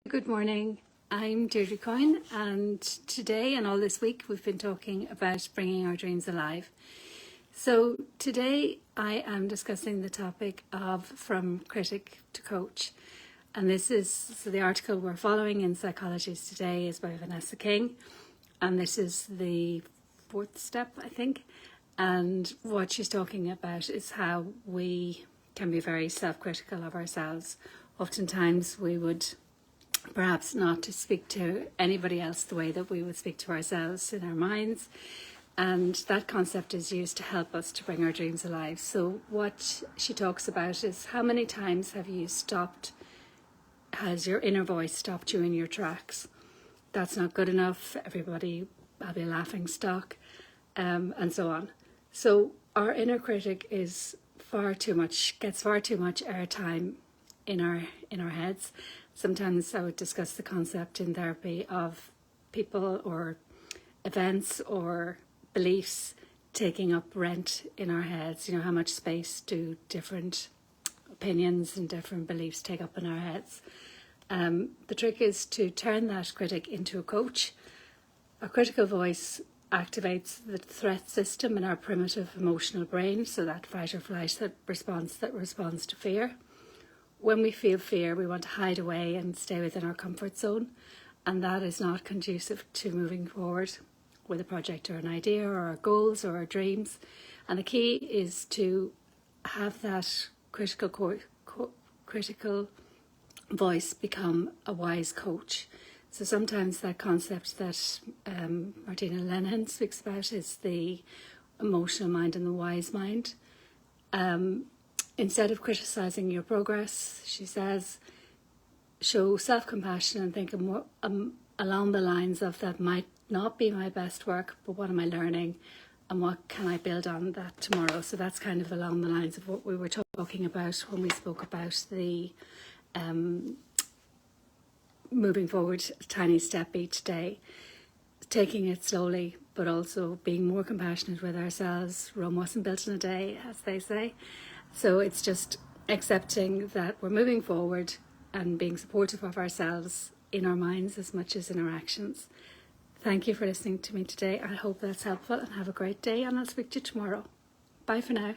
Good morning, I'm Deirdre Coyne, and today and all this week we've been talking about bringing our dreams alive. So today I am discussing the topic of From Critic to Coach, and the article we're following in Psychologies Today is by Vanessa King, and this is the fourth step, I think. And what she's talking about is how we can be very self-critical of ourselves. Oftentimes we would perhaps not to speak to anybody else the way that we would speak to ourselves in our minds. And that concept is used to help us to bring our dreams alive. So what she talks about is how many times has your inner voice stopped you in your tracks? That's not good enough. Everybody, I'll be a laughing stock, and so on. So our inner critic gets far too much airtime in our heads. Sometimes I would discuss the concept in therapy of people or events or beliefs taking up rent in our heads. You know, how much space do different opinions and different beliefs take up in our heads? The trick is to turn that critic into a coach. Our critical voice activates the threat system in our primitive emotional brain, so that fight or flight that responds to fear. When we feel fear, we want to hide away and stay within our comfort zone, and that is not conducive to moving forward with a project or an idea or our goals or our dreams. And the key is to have that critical voice become a wise coach. So sometimes that concept that Martina Lennon speaks about is the emotional mind and the wise mind. Instead of criticising your progress, she says, show self-compassion and think more along the lines of that might not be my best work, but what am I learning and what can I build on that tomorrow? So that's kind of along the lines of what we were talking about when we spoke about the moving forward a tiny step each day, taking it slowly, but also being more compassionate with ourselves. Rome wasn't built in a day, as they say. So it's just accepting that we're moving forward and being supportive of ourselves in our minds as much as in our actions. Thank you for listening to me today. I hope that's helpful, and have a great day, and I'll speak to you tomorrow. Bye for now.